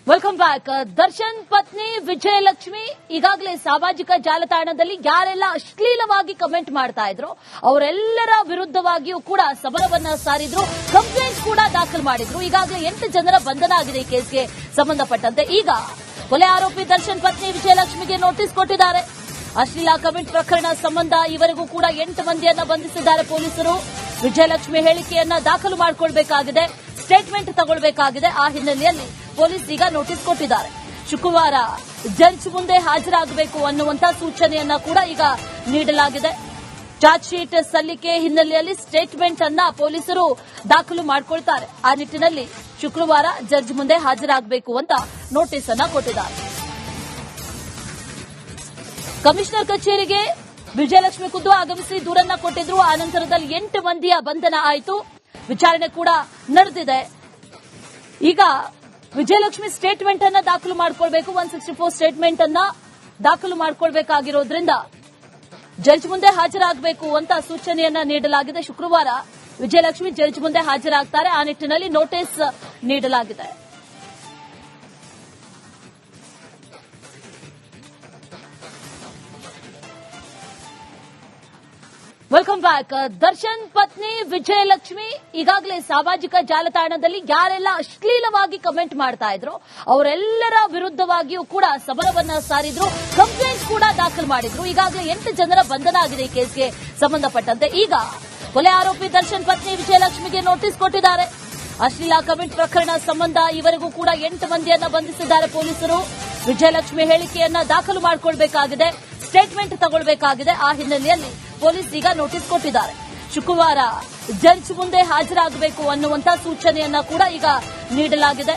Welcome back. Darshan ಪತ್ನಿ ವಿಜಯಲಕ್ಷ್ಮಿ ಈಗಾಗಲೇ ಸಾಮಾಜಿಕ ಜಾಲತಾಣದಲ್ಲಿ ಯಾರೆಲ್ಲ ಅಶ್ಲೀಲವಾಗಿ ಕಮೆಂಟ್ ಮಾಡ್ತಾ ಇದ್ರು ಅವರೆಲ್ಲರ ವಿರುದ್ಧವಾಗಿಯೂ ಕೂಡ ಸಮರವನ್ನ ಸಾರಿದ್ರು, ಕಂಪ್ಲೇಂಟ್ ಕೂಡ ದಾಖಲು ಮಾಡಿದ್ರು. ಈಗಾಗಲೇ 8 ಜನರ ಬಂಧನ ಆಗಿದೆ ಈ ಕೇಸ್ಗೆ ಸಂಬಂಧಪಟ್ಟಂತೆ. ಈಗ ಕೊಲೆ ಆರೋಪಿ ದರ್ಶನ್ ಪತ್ನಿ ವಿಜಯಲಕ್ಷ್ಮಿಗೆ ನೋಟಿಸ್ ಕೊಟ್ಟಿದ್ದಾರೆ. ಅಶ್ಲೀಲ ಕಮೆಂಟ್ ಪ್ರಕರಣ ಸಂಬಂಧ ಇವರೆಗೂ ಕೂಡ 8 ಮಂದಿಯನ್ನ ಬಂಧಿಸಿದ್ದಾರೆ ಪೊಲೀಸರು. ವಿಜಯಲಕ್ಷ್ಮಿ ಹೇಳಿಕೆಯನ್ನ ದಾಖಲು ಮಾಡಿಕೊಳ್ಳಬೇಕಾಗಿದೆ, ಸ್ಟೇಟ್ಮೆಂಟ್ ತಗೊಳ್ಳಬೇಕಾಗಿದೆ. ಆ ಹಿನ್ನೆಲೆಯಲ್ಲಿ ಪೊಲೀಸ್ ಈಗ ನೋಟಿಸ್ ಕೊಟ್ಟಿದ್ದಾರೆ. ಶುಕ್ರವಾರ ಜಡ್ಜ್ ಮುಂದೆ ಹಾಜರಾಗಬೇಕು ಅನ್ನುವಂತ ಸೂಚನೆಯನ್ನ ಕೂಡ ಈಗ ನೀಡಲಾಗಿದೆ. ಚಾರ್ಜ್ ಶೀಟ್ ಸಲ್ಲಿಕೆ ಹಿನ್ನೆಲೆಯಲ್ಲಿ ಸ್ಟೇಟ್ಮೆಂಟ್ ಅನ್ನ ಪೊಲೀಸರು ದಾಖಲು ಮಾಡಿಕೊಳ್ತಾರೆ. ಆ ನಿಟ್ಟಿನಲ್ಲಿ ಶುಕ್ರವಾರ ಜಡ್ಜ್ ಮುಂದೆ ಹಾಜರಾಗಬೇಕು ಅಂತ ನೋಟಿಸ್ ಅನ್ನ ಕೊಟ್ಟಿದ್ದಾರೆ. ಕಮಿಷನರ್ ಕಚೇರಿಗೆ ವಿಜಯಲಕ್ಷ್ಮಿ ಖುದ್ದು ಆಗಮಿಸಿ ದೂರನ್ನ ಕೊಟ್ಟಿದ್ರು. ಆ ನಂತರದಲ್ಲಿ 8 ಮಂದಿಯ ಬಂಧನ ಆಯಿತು. ವಿಚಾರಣೆ ಕೂಡ ನಡೆದಿದೆ. ಈಗ ವಿಜಯಲಕ್ಷ್ಮಿ ಸ್ಟೇಟ್ಮೆಂಟ್ ಅನ್ನ ದಾಖಲು ಮಾಡಿಕೊಳ್ಬೇಕು. 164 ಸ್ಟೇಟ್ಮೆಂಟ್ ಅನ್ನ ದಾಖಲು ಮಾಡಿಕೊಳ್ಬೇಕಾಗಿರೋದ್ರಿಂದ ಜಡ್ಜ್ ಮುಂದೆ ಹಾಜರಾಗಬೇಕು ಅಂತ ಸೂಚನೆಯನ್ನ ನೀಡಲಾಗಿದೆ. ಶುಕ್ರವಾರ ವಿಜಯಲಕ್ಷ್ಮಿ ಜಡ್ಜ್ ಮುಂದೆ ಹಾಜರಾಗ್ತಾರೆ. ಆ ನಿಟ್ಟಿನಲ್ಲಿ ನೋಟಿಸ್ ನೀಡಲಾಗಿದೆ. Welcome back. ದರ್ಶನ್ ಪತ್ನಿ ವಿಜಯಲಕ್ಷ್ಮಿ ಈಗಾಗಲೇ ಸಾಮಾಜಿಕ ಜಾಲತಾಣದಲ್ಲಿ ಯಾರೆಲ್ಲ ಅಶ್ಲೀಲವಾಗಿ ಕಮೆಂಟ್ ಮಾಡ್ತಾ ಇದ್ರು ಅವರೆಲ್ಲರ ವಿರುದ್ಧವಾಗಿಯೂ ಕೂಡ ಸಮರವನ್ನ ಸಾರಿದ್ರು, ಕಂಪ್ಲೇಂಟ್ ಕೂಡ ದಾಖಲು ಮಾಡಿದ್ರು. ಈಗಾಗಲೇ 8 ಜನರ ಬಂಧನ ಆಗಿದೆ ಈ ಕೇಸ್ಗೆ ಸಂಬಂಧಪಟ್ಟಂತೆ. ಈಗ ಕೊಲೆ ಆರೋಪಿ ದರ್ಶನ್ ಪತ್ನಿ ವಿಜಯಲಕ್ಷ್ಮಿಗೆ ನೋಟಿಸ್ ಕೊಟ್ಟಿದ್ದಾರೆ. ಅಶ್ಲೀಲ ಕಮೆಂಟ್ ಪ್ರಕರಣ ಸಂಬಂಧ ಇವರೆಗೂ ಕೂಡ 8 ಮಂದಿಯನ್ನ ಬಂಧಿಸಿದ್ದಾರೆ ಪೊಲೀಸರು. ವಿಜಯಲಕ್ಷ್ಮಿ ಹೇಳಿಕೆಯನ್ನ ದಾಖಲು ಮಾಡಿಕೊಳ್ಳಬೇಕಾಗಿದೆ, ಸ್ಟೇಟ್ಮೆಂಟ್ ತಗೊಳ್ಳಬೇಕಾಗಿದೆ. ಆ ಹಿನ್ನೆಲೆಯಲ್ಲಿ ಪೊಲೀಸ್ ಈಗ ನೋಟಿಸ್ ಕೊಟ್ಟಿದ್ದಾರೆ. ಶುಕ್ರವಾರ ಜಡ್ಜ್ ಮುಂದೆ ಹಾಜರಾಗಬೇಕು ಅನ್ನುವಂತ ಸೂಚನೆಯನ್ನ ಕೂಡ ಈಗ ನೀಡಲಾಗಿದೆ.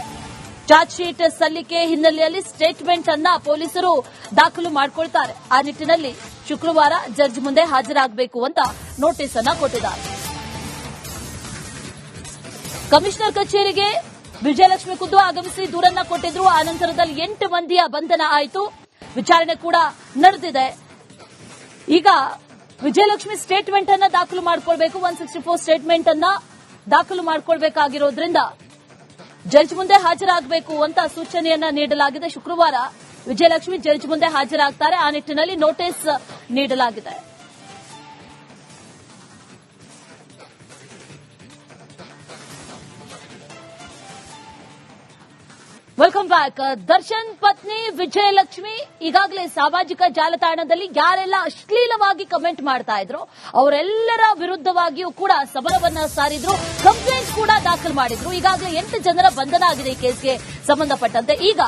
ಚಾರ್ಜ್ ಶೀಟ್ ಸಲ್ಲಿಕೆ ಹಿನ್ನೆಲೆಯಲ್ಲಿ ಸ್ಟೇಟ್ಮೆಂಟ್ ಅನ್ನ ಪೊಲೀಸರು ದಾಖಲು ಮಾಡಿಕೊಳ್ತಾರೆ. ಆ ನಿಟ್ಟಿನಲ್ಲಿ ಶುಕ್ರವಾರ ಜಡ್ಜ್ ಮುಂದೆ ಹಾಜರಾಗಬೇಕು ಅಂತ ನೋಟಿಸ್ ಅನ್ನ ಕೊಟ್ಟಿದ್ದಾರೆ. ಕಮಿಷನರ್ ಕಚೇರಿಗೆ ವಿಜಯಲಕ್ಷ್ಮಿ ಖುದ್ದು ಆಗಮಿಸಿ ದೂರನ್ನ ಕೊಟ್ಟಿದ್ರು. ಆ ನಂತರದಲ್ಲಿ 8 ಮಂದಿಯ ಬಂಧನ ಆಯಿತು. ವಿಚಾರಣೆ ಕೂಡ ನಡೆದಿದೆ. ಈಗ ವಿಜಯಲಕ್ಷ್ಮಿ ಸ್ಟೇಟ್ಮೆಂಟ್ ಅನ್ನ ದಾಖಲು ಮಾಡಿಕೊಳ್ಬೇಕು. 164 ಸ್ಟೇಟ್ಮೆಂಟ್ ಅನ್ನ ದಾಖಲು ಮಾಡಿಕೊಳ್ಬೇಕಾಗಿರೋದ್ರಿಂದ ಜಡ್ಜ್ ಮುಂದೆ ಹಾಜರಾಗಬೇಕು ಅಂತ ಸೂಚನೆಯನ್ನ ನೀಡಲಾಗಿದೆ. ಶುಕ್ರವಾರ ವಿಜಯಲಕ್ಷ್ಮಿ ಜಡ್ಜ್ ಮುಂದೆ ಹಾಜರಾಗ್ತಾರೆ. ಆ ನಿಟ್ಟಿನಲ್ಲಿ ನೋಟಿಸ್ ನೀಡಲಾಗಿದೆ. Welcome back. ದರ್ಶನ್ ಪತ್ನಿ ವಿಜಯಲಕ್ಷ್ಮಿ ಈಗಾಗಲೇ ಸಾಮಾಜಿಕ ಜಾಲತಾಣದಲ್ಲಿ ಯಾರೆಲ್ಲ ಅಶ್ಲೀಲವಾಗಿ ಕಮೆಂಟ್ ಮಾಡ್ತಾ ಇದ್ರು ಅವರೆಲ್ಲರ ವಿರುದ್ಧವಾಗಿಯೂ ಕೂಡ ಸಮರವನ್ನ ಸಾರಿದ್ರು, ಕಂಪ್ಲೇಂಟ್ ಕೂಡ ದಾಖಲು ಮಾಡಿದ್ರು. ಈಗಾಗಲೇ 8 ಜನರ ಬಂಧನ ಆಗಿದೆ ಈ ಕೇಸ್ಗೆ ಸಂಬಂಧಪಟ್ಟಂತೆ. ಈಗ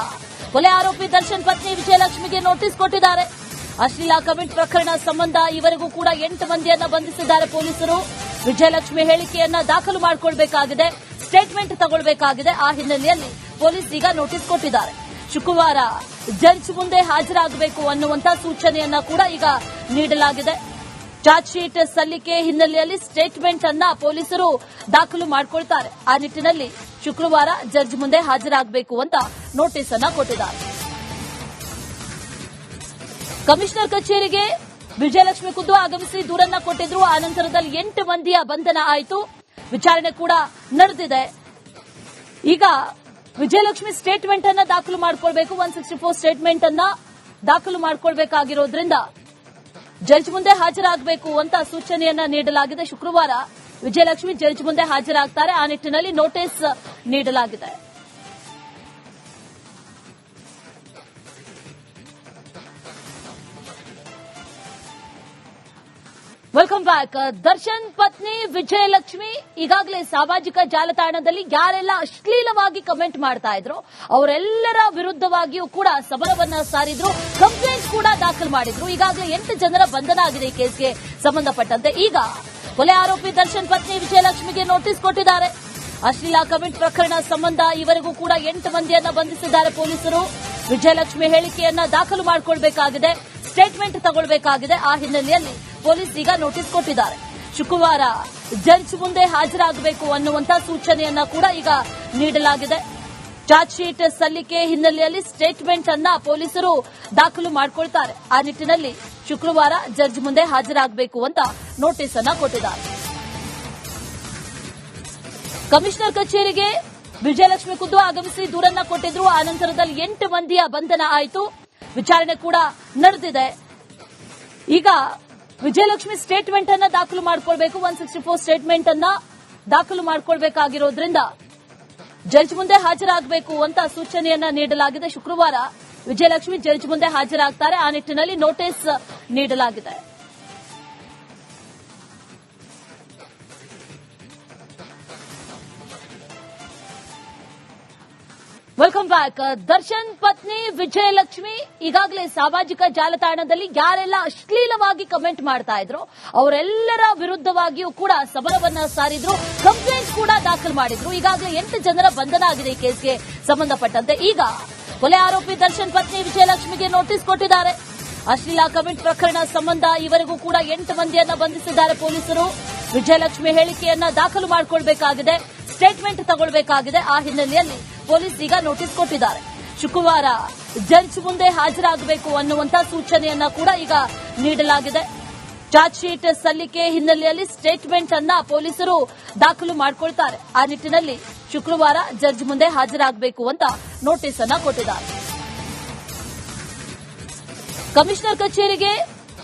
ಕೊಲೆ ಆರೋಪಿ ದರ್ಶನ್ ಪತ್ನಿ ವಿಜಯಲಕ್ಷ್ಮಿಗೆ ನೋಟಿಸ್ ಕೊಟ್ಟಿದ್ದಾರೆ. ಅಶ್ಲೀಲ ಕಮೆಂಟ್ ಪ್ರಕರಣ ಸಂಬಂಧ ಇವರೆಗೂ ಕೂಡ 8 ಮಂದಿಯನ್ನ ಬಂಧಿಸಿದ್ದಾರೆ ಪೊಲೀಸರು. ವಿಜಯಲಕ್ಷ್ಮಿ ಹೇಳಿಕೆಯನ್ನ ದಾಖಲು ಮಾಡಿಕೊಳ್ಳಬೇಕಾಗಿದೆ, ಸ್ಟೇಟ್ಮೆಂಟ್ ತಗೊಳ್ಳಬೇಕಾಗಿದೆ. ಆ ಹಿನ್ನೆಲೆಯಲ್ಲಿ ಪೊಲೀಸ್ ಈಗ ನೋಟಿಸ್ ಕೊಟ್ಟಿದ್ದಾರೆ. ಶುಕ್ರವಾರ ಜಡ್ಜ್ ಮುಂದೆ ಹಾಜರಾಗಬೇಕು ಅನ್ನುವಂತ ಸೂಚನೆಯನ್ನ ಕೂಡ ಈಗ ನೀಡಲಾಗಿದೆ. ಚಾರ್ಜ್ ಶೀಟ್ ಸಲ್ಲಿಕೆ ಹಿನ್ನೆಲೆಯಲ್ಲಿ ಸ್ಟೇಟ್ಮೆಂಟ್ ಅನ್ನ ಪೊಲೀಸರು ದಾಖಲು ಮಾಡಿಕೊಳ್ತಾರೆ. ಆ ನಿಟ್ಟಿನಲ್ಲಿ ಶುಕ್ರವಾರ ಜಡ್ಜ್ ಮುಂದೆ ಹಾಜರಾಗಬೇಕು ಅಂತ ನೋಟಿಸ್ ಅನ್ನ ಕೊಟ್ಟಿದ್ದಾರೆ. ಕಮಿಷನರ್ ಕಚೇರಿಗೆ ವಿಜಯಲಕ್ಷ್ಮಿ ಖುದ್ದು ಆಗಮಿಸಿ ದೂರನ್ನ ಕೊಟ್ಟಿದ್ರು. ಆ ನಂತರದಲ್ಲಿ 8 ಮಂದಿಯ ಬಂಧನ ಆಯಿತು. ವಿಚಾರಣೆ ಕೂಡ ನಡೆದಿದೆ. ಈಗ ವಿಜಯಲಕ್ಷ್ಮಿ ಸ್ಟೇಟ್ಮೆಂಟ್ ಅನ್ನ ದಾಖಲು ಮಾಡಿಕೊಳ್ಬೇಕು. 164 ಸ್ಟೇಟ್ಮೆಂಟ್ ಅನ್ನ ದಾಖಲು ಮಾಡಿಕೊಳ್ಬೇಕಾಗಿರೋದ್ರಿಂದ ಜಡ್ಜ್ ಮುಂದೆ ಹಾಜರಾಗಬೇಕು ಅಂತ ಸೂಚನೆಯನ್ನ ನೀಡಲಾಗಿದೆ. ಶುಕ್ರವಾರ ವಿಜಯಲಕ್ಷ್ಮಿ ಜಡ್ಜ್ ಮುಂದೆ ಹಾಜರಾಗ್ತಾರೆ. ಆ ನಿಟ್ಟಿನಲ್ಲಿ ನೋಟಿಸ್ ನೀಡಲಾಗಿದೆ. Welcome back. ದರ್ಶನ್ ಪತ್ನಿ ವಿಜಯಲಕ್ಷ್ಮಿ ಈಗಾಗಲೇ ಸಾಮಾಜಿಕ ಜಾಲತಾಣದಲ್ಲಿ ಯಾರೆಲ್ಲ ಅಶ್ಲೀಲವಾಗಿ ಕಮೆಂಟ್ ಮಾಡ್ತಾ ಇದ್ರು ಅವರೆಲ್ಲರ ವಿರುದ್ಧವಾಗಿಯೂ ಕೂಡ ಸಮರವನ್ನ ಸಾರಿದ್ರು, ಕಂಪ್ಲೇಂಟ್ ಕೂಡ ದಾಖಲು ಮಾಡಿದ್ರು. ಈಗಾಗಲೇ 8 ಜನರ ಬಂಧನ ಆಗಿದೆ ಈ ಕೇಸ್ಗೆ ಸಂಬಂಧಪಟ್ಟಂತೆ. ಈಗ ಕೊಲೆ ಆರೋಪಿ ದರ್ಶನ್ ಪತ್ನಿ ವಿಜಯಲಕ್ಷ್ಮಿಗೆ ನೋಟಿಸ್ ಕೊಟ್ಟಿದ್ದಾರೆ. ಅಶ್ಲೀಲ ಕಮೆಂಟ್ ಪ್ರಕರಣ ಸಂಬಂಧ ಇವರೆಗೂ ಕೂಡ 8 ಮಂದಿಯನ್ನ ಬಂಧಿಸಿದ್ದಾರೆ ಪೊಲೀಸರು. ವಿಜಯಲಕ್ಷ್ಮಿ ಹೇಳಿಕೆಯನ್ನ ದಾಖಲು ಮಾಡಿಕೊಳ್ಳಬೇಕಾಗಿದೆ, ಸ್ಟೇಟ್ಮೆಂಟ್ ತಗೊಳ್ಳಬೇಕಾಗಿದೆ. ಆ ಹಿನ್ನೆಲೆಯಲ್ಲಿ ಪೊಲೀಸ್ ಈಗ ನೋಟಿಸ್ ಕೊಟ್ಟಿದ್ದಾರೆ. ಶುಕ್ರವಾರ ಜಡ್ಜ್ ಮುಂದೆ ಹಾಜರಾಗಬೇಕು ಅನ್ನುವಂತ ಸೂಚನೆಯನ್ನ ಕೂಡ ಈಗ ನೀಡಲಾಗಿದೆ. ಚಾರ್ಜ್ ಶೀಟ್ ಸಲ್ಲಿಕೆ ಹಿನ್ನೆಲೆಯಲ್ಲಿ ಸ್ಟೇಟ್ಮೆಂಟ್ ಅನ್ನ ಪೊಲೀಸರು ದಾಖಲು ಮಾಡಿಕೊಳ್ತಾರೆ. ಆ ನಿಟ್ಟಿನಲ್ಲಿ ಶುಕ್ರವಾರ ಜಡ್ಜ್ ಮುಂದೆ ಹಾಜರಾಗಬೇಕು ಅಂತ ನೋಟಿಸ್ ಅನ್ನ ಕೊಟ್ಟಿದ್ದಾರೆ. ಕಮಿಷನರ್ ಕಚೇರಿಗೆ ವಿಜಯಲಕ್ಷ್ಮಿ ಖುದ್ದು ಆಗಮಿಸಿ ದೂರನ್ನ ಕೊಟ್ಟಿದ್ರು. ಆ ನಂತರದಲ್ಲಿ 8 ಮಂದಿಯ ಬಂಧನ ಆಯಿತು. ವಿಚಾರಣೆ ಕೂಡ ನಡೆದಿದೆ. ಈಗ ವಿಜಯಲಕ್ಷ್ಮಿ ಸ್ಟೇಟ್ಮೆಂಟ್ ಅನ್ನ ದಾಖಲು ಮಾಡಿಕೊಳ್ಬೇಕು. 164 ಸ್ಟೇಟ್ಮೆಂಟ್ ಅನ್ನ ದಾಖಲು ಮಾಡಿಕೊಳ್ಬೇಕಾಗಿರೋದ್ರಿಂದ ಜಡ್ಜ್ ಮುಂದೆ ಹಾಜರಾಗಬೇಕು ಅಂತ ಸೂಚನೆಯನ್ನ ನೀಡಲಾಗಿದೆ. ಶುಕ್ರವಾರ ವಿಜಯಲಕ್ಷ್ಮಿ ಜಡ್ಜ್ ಮುಂದೆ ಹಾಜರಾಗ್ತಾರೆ. ಆ ನಿಟ್ಟಿನಲ್ಲಿ ನೋಟಿಸ್ ನೀಡಲಾಗಿದೆ. Welcome back. ದರ್ಶನ್ ಪತ್ನಿ ವಿಜಯಲಕ್ಷ್ಮಿ ಈಗಾಗಲೇ ಸಾಮಾಜಿಕ ಜಾಲತಾಣದಲ್ಲಿ ಯಾರೆಲ್ಲ ಅಶ್ಲೀಲವಾಗಿ ಕಮೆಂಟ್ ಮಾಡ್ತಾ ಇದ್ರು ಅವರೆಲ್ಲರ ವಿರುದ್ಧವಾಗಿಯೂ ಕೂಡ ಸಮರವನ್ನ ಸಾರಿದ್ರು. ಕಂಪ್ಲೇಂಟ್ ಕೂಡ ದಾಖಲು ಮಾಡಿದ್ರು. ಈಗಾಗಲೇ 8 ಜನರ ಬಂಧನ ಆಗಿದೆ ಈ ಕೇಸ್ಗೆ ಸಂಬಂಧಪಟ್ಟಂತೆ. ಈಗ ಕೊಲೆ ಆರೋಪಿ ದರ್ಶನ್ ಪತ್ನಿ ವಿಜಯಲಕ್ಷ್ಮಿಗೆ ನೋಟಿಸ್ ಕೊಟ್ಟಿದ್ದಾರೆ. ಅಶ್ಲೀಲ ಕಮೆಂಟ್ ಪ್ರಕರಣ ಸಂಬಂಧ ಇವರೆಗೂ ಕೂಡ 8 ಮಂದಿಯನ್ನ ಬಂಧಿಸಿದ್ದಾರೆ ಪೊಲೀಸರು. ವಿಜಯಲಕ್ಷ್ಮಿ ಹೇಳಿಕೆಯನ್ನ ದಾಖಲು ಮಾಡಿಕೊಳ್ಬೇಕಾಗಿದೆ, ಸ್ಟೇಟ್ಮೆಂಟ್ ತಗೊಳ್ಬೇಕಾಗಿದೆ. ಆ ಹಿನ್ನೆಲೆಯಲ್ಲಿ ಪೊಲೀಸ್ ಈಗ ನೋಟಿಸ್ ಕೊಟ್ಟಿದ್ದಾರೆ. ಶುಕ್ರವಾರ ಜಡ್ಜ್ ಮುಂದೆ ಹಾಜರಾಗಬೇಕು ಅನ್ನುವಂತ ಸೂಚನೆಯನ್ನ ಕೂಡ ಈಗ ನೀಡಲಾಗಿದೆ. ಚಾರ್ಜ್ ಶೀಟ್ ಸಲ್ಲಿಕೆ ಹಿನ್ನೆಲೆಯಲ್ಲಿ ಸ್ಟೇಟ್ಮೆಂಟ್ ಅನ್ನ ಪೊಲೀಸರು ದಾಖಲು ಮಾಡಿಕೊಳ್ತಾರೆ. ಆ ನಿಟ್ಟಿನಲ್ಲಿ ಶುಕ್ರವಾರ ಜಡ್ಜ್ ಮುಂದೆ ಹಾಜರಾಗಬೇಕು ಅಂತ ನೋಟಿಸ್ ಅನ್ನ ಕೊಟ್ಟಿದ್ದಾರೆ. ಕಮಿಷನರ್ ಕಚೇರಿಗೆ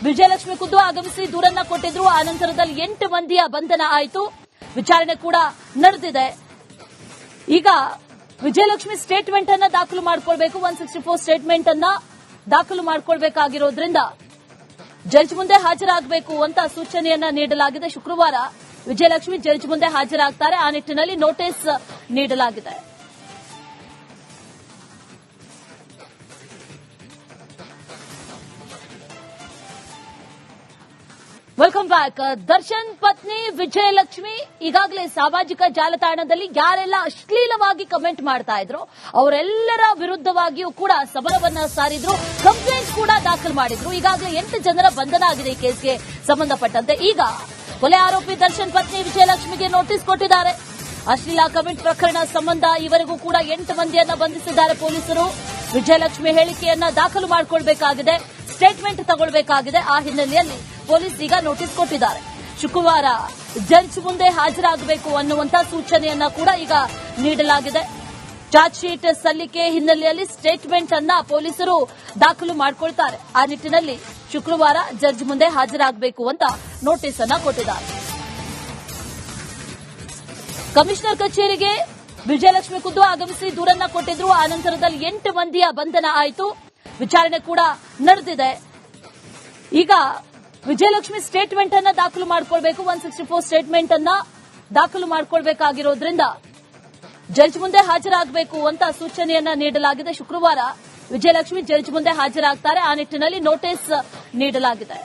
ವಿಜಯಲಕ್ಷ್ಮಿ ಖುದ್ದು ಆಗಮಿಸಿ ದೂರನ್ನ ಕೊಟ್ಟಿದ್ರು. ಆ ನಂತರದಲ್ಲಿ 8 ಮಂದಿಯ ಬಂಧನ ಆಯಿತು. ವಿಚಾರಣೆ ಕೂಡ ನಡೆದಿದೆ. ಈಗ ವಿಜಯಲಕ್ಷ್ಮಿ ಸ್ಟೇಟ್ಮೆಂಟ್ ಅನ್ನ ದಾಖಲು ಮಾಡಿಕೊಳ್ಬೇಕು. 164 ಸ್ಟೇಟ್ಮೆಂಟ್ ಅನ್ನ ದಾಖಲು ಮಾಡಿಕೊಳ್ಬೇಕಾಗಿರೋದ್ರಿಂದ ಜಡ್ಜ್ ಮುಂದೆ ಹಾಜರಾಗಬೇಕು ಅಂತ ಸೂಚನೆಯನ್ನ ನೀಡಲಾಗಿದೆ. ಶುಕ್ರವಾರ ವಿಜಯಲಕ್ಷ್ಮಿ ಜಡ್ಜ್ ಮುಂದೆ ಹಾಜರಾಗ್ತಾರೆ. ಆ ನಿಟ್ಟಿನಲ್ಲಿ ನೋಟಿಸ್ ನೀಡಲಾಗಿದೆ. Welcome back. ದರ್ಶನ್ ಪತ್ನಿ ವಿಜಯಲಕ್ಷ್ಮಿ ಈಗಾಗಲೇ ಸಾಮಾಜಿಕ ಜಾಲತಾಣದಲ್ಲಿ ಯಾರೆಲ್ಲ ಅಶ್ಲೀಲವಾಗಿ ಕಮೆಂಟ್ ಮಾಡ್ತಾ ಇದ್ರು ಅವರೆಲ್ಲರ ವಿರುದ್ಧವಾಗಿಯೂ ಕೂಡ ಸಮರವನ್ನ ಸಾರಿದ್ರು. ಕಂಪ್ಲೇಂಟ್ ಕೂಡ ದಾಖಲು ಮಾಡಿದ್ರು. ಈಗಾಗಲೇ 8 ಜನರ ಬಂಧನ ಆಗಿದೆ ಈ ಕೇಸ್ಗೆ ಸಂಬಂಧಪಟ್ಟಂತೆ. ಈಗ ಕೊಲೆ ಆರೋಪಿ ದರ್ಶನ್ ಪತ್ನಿ ವಿಜಯಲಕ್ಷ್ಮಿಗೆ ನೋಟಿಸ್ ಕೊಟ್ಟಿದ್ದಾರೆ. ಅಶ್ಲೀಲ ಕಮೆಂಟ್ ಪ್ರಕರಣ ಸಂಬಂಧ ಇವರೆಗೂ ಕೂಡ 8 ಮಂದಿಯನ್ನ ಬಂಧಿಸಿದ್ದಾರೆ ಪೊಲೀಸರು. ವಿಜಯಲಕ್ಷ್ಮಿ ಹೇಳಿಕೆಯನ್ನ ದಾಖಲು ಮಾಡಿಕೊಳ್ಬೇಕಾಗಿದೆ, ಸ್ಟೇಟ್ಮೆಂಟ್ ತಗೊಳ್ಬೇಕಾಗಿದೆ. ಆ ಹಿನ್ನೆಲೆಯಲ್ಲಿ ಪೊಲೀಸ್ ಈಗ ನೋಟಿಸ್ ಕೊಟ್ಟಿದ್ದಾರೆ. ಶುಕ್ರವಾರ ಜಡ್ಜ್ ಮುಂದೆ ಹಾಜರಾಗಬೇಕು ಅನ್ನುವಂತ ಸೂಚನೆಯನ್ನ ಕೂಡ ಈಗ ನೀಡಲಾಗಿದೆ. ಚಾರ್ಜ್ ಶೀಟ್ ಸಲ್ಲಿಕೆ ಹಿನ್ನೆಲೆಯಲ್ಲಿ ಸ್ಟೇಟ್ಮೆಂಟ್ ಅನ್ನ ಪೊಲೀಸರು ದಾಖಲು ಮಾಡಿಕೊಳ್ತಾರೆ. ಆ ನಿಟ್ಟಿನಲ್ಲಿ ಶುಕ್ರವಾರ ಜಡ್ಜ್ ಮುಂದೆ ಹಾಜರಾಗಬೇಕು ಅಂತ ನೋಟಿಸ್ ಅನ್ನ ಕೊಟ್ಟಿದ್ದಾರೆ. ಕಮಿಷನರ್ ಕಚೇರಿಗೆ ವಿಜಯಲಕ್ಷ್ಮಿ ಖುದ್ದು ಆಗಮಿಸಿ ದೂರನ್ನ ಕೊಟ್ಟಿದ್ರು. ಆ ನಂತರದಲ್ಲಿ 8 ಮಂದಿಯ ಬಂಧನ ಆಯಿತು. ವಿಚಾರಣೆ ಕೂಡ ನಡೆದಿದೆ. ಈಗ ವಿಜಯಲಕ್ಷ್ಮಿ ಸ್ಟೇಟ್ಮೆಂಟ್ ಅನ್ನ ದಾಖಲು ಮಾಡಿಕೊಳ್ಬೇಕು. 164 ಸ್ಟೇಟ್ಮೆಂಟ್ ಅನ್ನ ದಾಖಲು ಮಾಡಿಕೊಳ್ಬೇಕಾಗಿರೋದ್ರಿಂದ ಜಡ್ಜ್ ಮುಂದೆ ಹಾಜರಾಗಬೇಕು ಅಂತ ಸೂಚನೆಯನ್ನ ನೀಡಲಾಗಿದೆ. ಶುಕ್ರವಾರ ವಿಜಯಲಕ್ಷ್ಮಿ ಜಡ್ಜ್ ಮುಂದೆ ಹಾಜರಾಗ್ತಾರೆ. ಆ ನಿಟ್ಟಿನಲ್ಲಿ ನೋಟಿಸ್ ನೀಡಲಾಗಿದೆ.